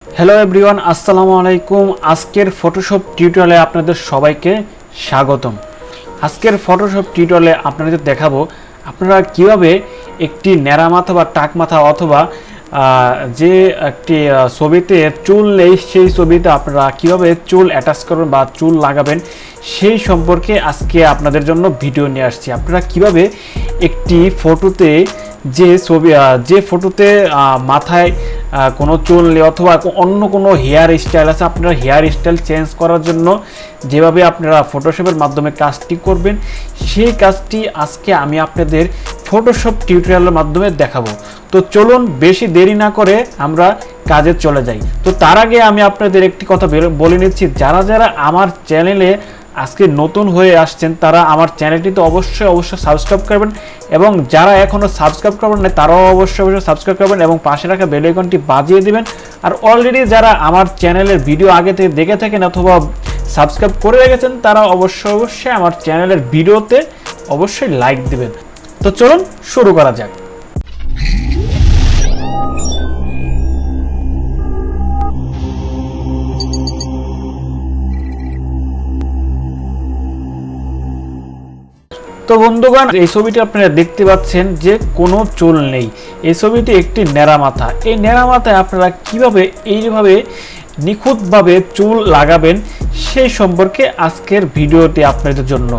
Hello everyone, আসসালামু আলাইকুম। আজকের ফটোশপ টিউটোরিয়ালে আপনাদের সবাইকে স্বাগতম। আজকের ফটোশপ টিউটোরিয়ালে আপনাদের দেখাবো আপনারা কিভাবে একটি ন্যাড়া মাথা বা টাক মাথা অথবা যে একটি ছবিতে চুল নেই সেই ছবিতে আপনারা কিভাবে চুল অ্যাটাচ করবেন বা চুল লাগাবেন সেই সম্পর্কে আজকে আপনাদের জন্য ভিডিও নিয়ে আসছি। আপনারা কিভাবে একটি ফটোতে যে ফটোতে মাথায় কোনো চুল নেই অথবা অন্য কোনো হেয়ার স্টাইল আছে, আপনারা হেয়ার স্টাইল চেঞ্জ করার জন্য যেভাবে আপনারা ফটোশপের মাধ্যমে কাজটি করবেন সেই কাজটি আজকে আমি আপনাদের ফটোশপ টিউটোরিয়ালের মাধ্যমে দেখাবো। তো চলুন বেশি দেরি না করে আমরা কাজে চলে যাই। তো তার আগে আমি আপনাদের একটি কথা বলে নিচ্ছি, যারা যারা আমার চ্যানেলে আজকে নতুন হয়ে আসছেন তারা আমার চ্যানেলটিতে অবশ্যই সাবস্ক্রাইব করবেন, এবং যারা এখনও সাবস্ক্রাইব করবেন না তারাও অবশ্যই সাবস্ক্রাইব করবেন এবং পাশে রাখা বেল আইকনটি বাজিয়ে দিবেন। আর অলরেডি যারা আমার চ্যানেলের ভিডিও আগে থেকে দেখে থাকেন অথবা সাবস্ক্রাইব করে রেখেছেন তারা অবশ্যই আমার চ্যানেলের ভিডিওতে অবশ্যই লাইক দিবেন। তো চলুন শুরু করা যাক। তো বন্ধুগণ, এই ছবিটি আপনারা দেখতে পাচ্ছেন যে কোনো চুল নেই। এই ছবিটি একটি ন্যাড়া মাথা। এই ন্যাড়া মাথায় আপনারা কিভাবে এইভাবে নিখুঁতভাবে চুল লাগাবেন সেই সম্পর্কে আজকের ভিডিওটি আপনাদের জন্য।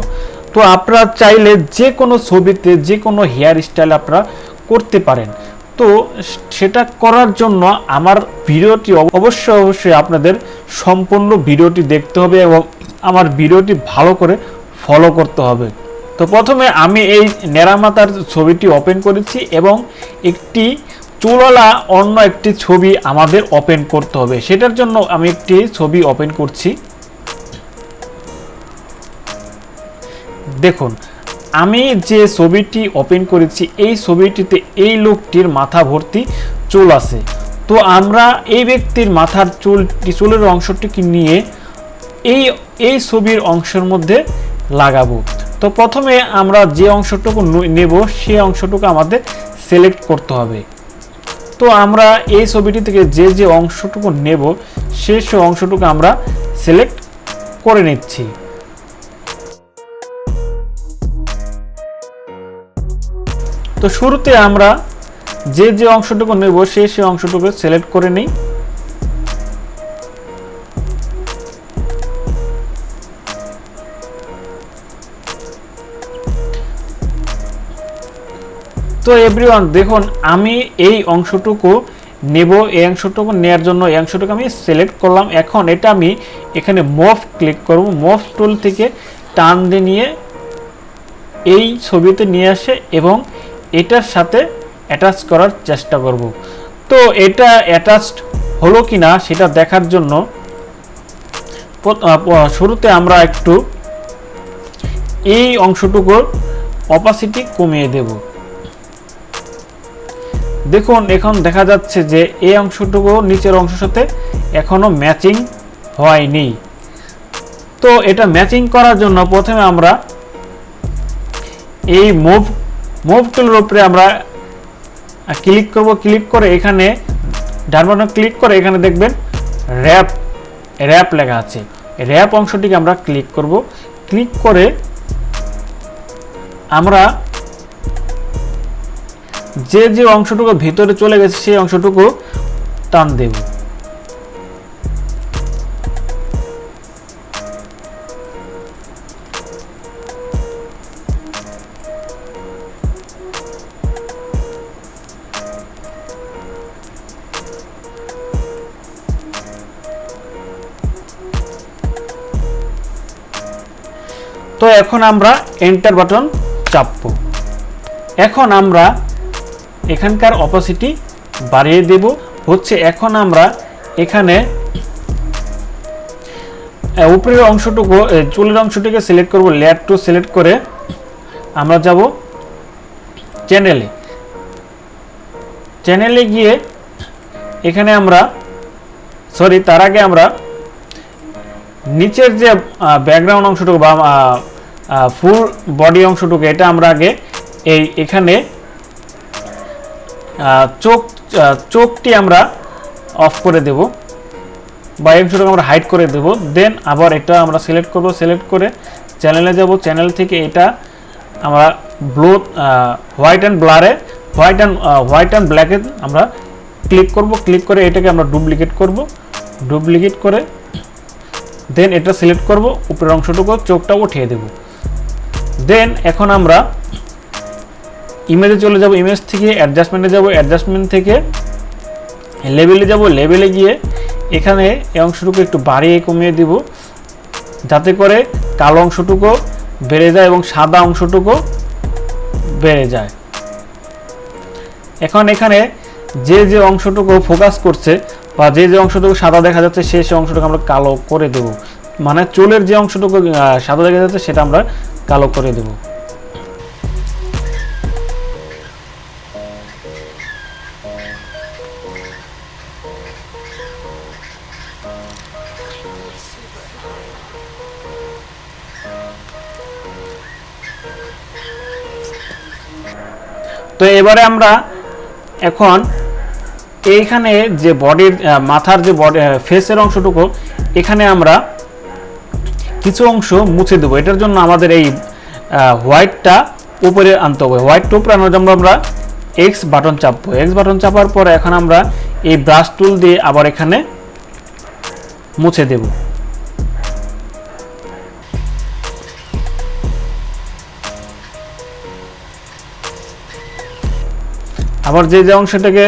তো আপনারা চাইলে যে কোনো ছবিতে যে কোনো হেয়ার স্টাইল আপনারা করতে পারেন। তো সেটা করার জন্য আমার ভিডিওটি অবশ্যই আপনাদের সম্পূর্ণ ভিডিওটি দেখতে হবে এবং আমার ভিডিওটি ভালো করে ফলো করতে হবে। তো প্রথমে আমি এই ন্যাড়া মাথার ছবিটি ওপেন করেছি এবং একটি চুলওয়ালা অন্য একটি ছবি আমাদের ওপেন করতে হবে। সেটার জন্য আমি একটি ছবি ওপেন করছি। দেখুন, আমি যে ছবিটি ওপেন করেছি এই ছবিটিতে এই লোকটির মাথা ভর্তি চুল আছে। তো আমরা এই ব্যক্তির মাথার চুলের অংশটিকে নিয়ে এই ছবির অংশের মধ্যে লাগাবো। তো প্রথমে আমরা যে অংশটুকু নেব সেই অংশটুকু আমাদের সিলেক্ট করতে হবে। তো আমরা এই ছবিটি থেকে যে অংশটুকু নেব সেই অংশটুকু আমরা সিলেক্ট করে নিচ্ছি। তো শুরুতে আমরা যে অংশটুকু নেব সেই অংশটুকু সিলেক্ট করে নিই। তো এভরিওয়ান দেখুন, আমি এই অংশটুকু নেব। এই অংশটুকু নেওয়ার জন্য এই অংশটুকু আমি সিলেক্ট করলাম। এখন এটা আমি এখানে মুভ ক্লিক করব। মুভ টুল থেকে টান দিয়ে নিয়ে এই ছবিতে নিয়ে আসে এবং এটার সাথে অ্যাটাচ করার চেষ্টা করব। তো এটা অ্যাটাচড হলো কিনা সেটা দেখার জন্য শুরুতে আমরা একটু এই অংশটুকুর অপাসিটি কমিয়ে দেব। দেখুন, এখন দেখা যাচ্ছে যে এই অংশটুকু নিচের অংশের সাথে এখনো ম্যাচিং হয়নি। তো এটা ম্যাচিং করার জন্য প্রথমে আমরা এই মুভ টুলের উপরে আমরা ক্লিক করব। ক্লিক করে এখানে ডান বাটনে ক্লিক করে এখানে দেখবেন র্যাপ লেখা আছে। র্যাপ অংশটিকে আমরা ক্লিক করব। ক্লিক করে আমরা যে অংশটুকু ভিতরে চলে গেছে সেই অংশটুকু টান দেব। তো এখন আমরা এন্টার বাটন চাপবো। এখন আমরা এখানকার অপাসিটি বাড়িয়ে দেব হচ্ছে। এখন আমরা এখানে উপরের অংশটুকু চুলের অংশটিকে সিলেক্ট করব। লেয়ার টু সিলেক্ট করে আমরা যাব চ্যানেলে গিয়ে এখানে আমরা তার আগে আমরা নিচের যে ব্যাকগ্রাউন্ড অংশটুকু বা ফুল বডি অংশটুকু এটা আমরা আগে এখানে চোখটি আমরা অফ করে দেব। বা এই অংশটুকু আমরা হাইড করে দেব। দেন আবার এটা আমরা সিলেক্ট করব, সিলেক্ট করে চ্যানেলে যাব, চ্যানেল থেকে এটা আমরা ব্লু হোয়াইট অ্যান্ড ব্লারে হোয়াইট অ্যান্ড ব্ল্যাকে আমরা ক্লিক করব, ক্লিক করে এটাকে আমরা ডুপ্লিকেট করব, ডুপ্লিকেট করে দেন এটা সিলেক্ট করব, উপরের অংশটুকু চোখটা উঠিয়ে দেব। দেন এখন আমরা ইমেজে চলে যাব, ইমেজ থেকে অ্যাডজাস্টমেন্টে যাব, অ্যাডজাস্টমেন্ট থেকে লেভেলে যাব, লেভেলে গিয়ে এখানে এই অংশটুকু একটু বাড়িয়ে কমিয়ে দিব যাতে করে কালো অংশটুকু বেড়ে যায় এবং সাদা অংশটুকু বেড়ে যায়। এখন এখানে যে যে অংশটুকু ফোকাস করছে বা যে যে অংশটুকু সাদা দেখা যাচ্ছে সে অংশটুকু আমরা কালো করে দেব, মানে চুলের যে অংশটুকু সাদা দেখা যাচ্ছে সেটা আমরা কালো করে দেব। তো এবারে আমরা এখন এইখানে যে বডির মাথার যে বডি ফেসের অংশটুকু এখানে আমরা কিছু অংশ মুছে দেবো। এটার জন্য আমাদের এই হোয়াইটটা উপরে আনতে হবে। হোয়াইটটা উপরে আনার জন্য আমরা এক্স বাটন চাপবো। এক্স বাটন চাপার পরে এখন আমরা এই ব্রাশ টুল দিয়ে আবার এখানে মুছে দেব। আবার যে যে অংশটাকে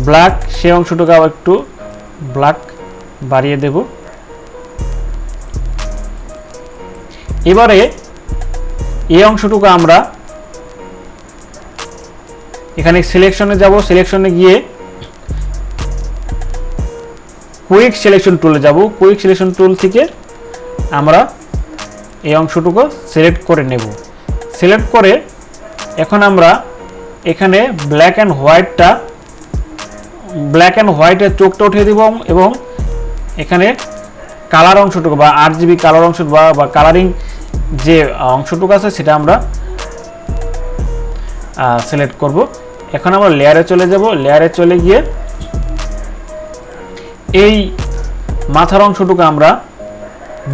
ব্ল্যাক সেই অংশটাকে আবার একটু ব্ল্যাক বাড়িয়ে দেব। এবারে এই অংশটুকু আমরা এখানে সিলেকশনে যাব, সিলেকশনে গিয়ে কুইক সিলেকশন টুলে যাব। কুইক সিলেকশন টুল থেকে আমরা এই অংশটুকু সিলেক্ট করে নেব। সিলেক্ট করে এখন আমরা এখানে ব্ল্যাক অ্যান্ড হোয়াইটের চোখটা উঠিয়ে দিব এবং এখানে কালার অংশটুকু বা RGB কালার অংশ বা কালারিং যে অংশটুকু আছে সেটা আমরা সিলেক্ট করব। এখন আমরা লেয়ারে চলে যাব। লেয়ারে চলে গিয়ে এই মাথার অংশটুকু আমরা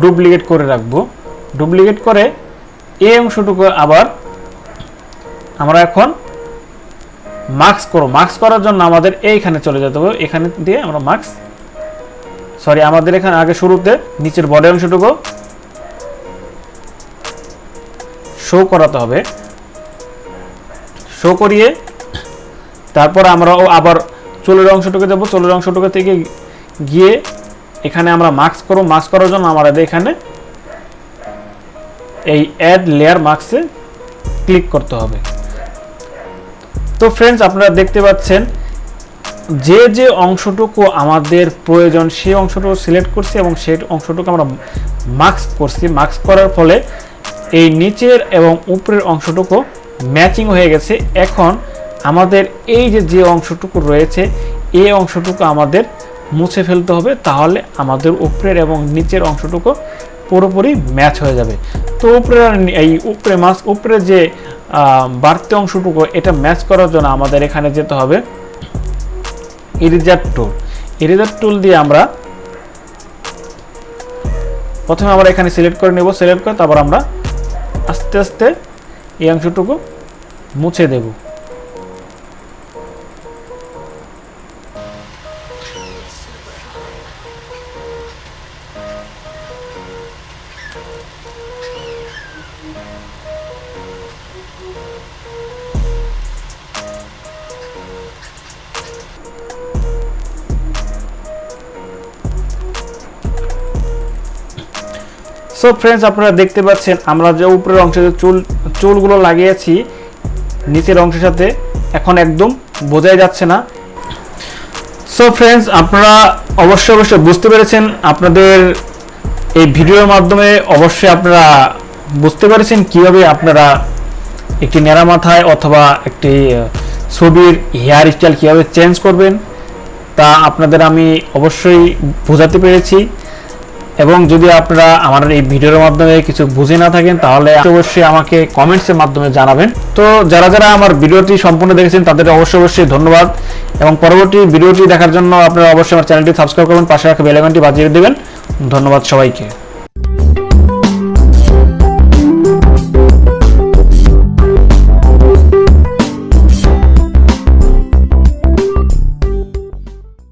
ডুপ্লিকেট করে রাখবো। ডুপ্লিকেট করে এই অংশটুকু আবার আমরা এখন মাস্ক করব। মাস্ক করার জন্য আমাদের এইখানে চলে যেতে হবে। এখানে দিয়ে আমরা আমাদের এখানে আগে শুরুতে নিচের বডি অংশটুকু শো করাতে হবে। শো করিয়ে তারপর আমরা আবার চুলের অংশটুকু যাব। চুলের অংশটুকু থেকে গিয়ে এখানে আমরা মাস্ক করব। মাস্ক করার জন্য আমাদের এখানে এই অ্যাড লেয়ার মাস্কে ক্লিক করতে হবে। তো ফ্রেন্ডস, আপনারা দেখতে পাচ্ছেন যে যে অংশটুকু আমাদের প্রয়োজন সেই অংশটুকু সিলেক্ট করছি এবং সেই অংশটুকু আমরা মাস্ক করছি। মাস্ক করার ফলে এই নিচের এবং উপরের অংশটুকু ম্যাচিং হয়ে গেছে। এখন আমাদের এই যে অংশটুকু রয়েছে এই অংশটুকু আমাদের মুছে ফেলতে হবে, তাহলে আমাদের উপরের এবং নিচের অংশটুকু পুরোপুরি ম্যাচ হয়ে যাবে। তো উপরে যে বাড়তি অংশটুকু এটা ম্যাচ করার জন্য আমাদের এখানে যেতে হবে ইরেজার টুল। ইরেজার টুল দিয়ে আমরা প্রথমে আমরা এখানে সিলেক্ট করে নেব। সিলেক্ট করে তারপর আমরা আস্তে আস্তে এই অংশটুকু মুছে দেব। সো ফ্রেন্ডস, আপনারা দেখতে পাচ্ছেন আমরা যে উপরের অংশে চুলগুলো লাগিয়েছি নিচের অংশের সাথে এখন একদম বোঝাই যাচ্ছে না। সো ফ্রেন্ডস, আপনারা অবশ্যই বুঝতে পেরেছেন। আপনাদের এই ভিডিওর মাধ্যমে অবশ্যই আপনারা বুঝতে পেরেছেন কিভাবে আপনারা একটি ন্যাড়া মাথায় অথবা একটি ছবির হেয়ার স্টাইল কীভাবে চেঞ্জ করবেন তা আপনাদের আমি অবশ্যই বোঝাতে পেরেছি। এবং যদি আপনারা আমার এই ভিডিওর মাধ্যমে কিছু বুঝে না থাকেন তাহলে অবশ্যই আমাকে কমেন্টসের মাধ্যমে জানাবেন। তো যারা যারা আমার ভিডিওটি সম্পূর্ণ দেখেছেন তাদের অবশ্যই ধন্যবাদ, এবং পরবর্তী ভিডিওটি দেখার জন্য আপনারা অবশ্যই আমার চ্যানেলটি সাবস্ক্রাইব করবেন, পাশে রাখা বেল আইকনটি বাজিয়ে দেবেন। ধন্যবাদ সবাইকে।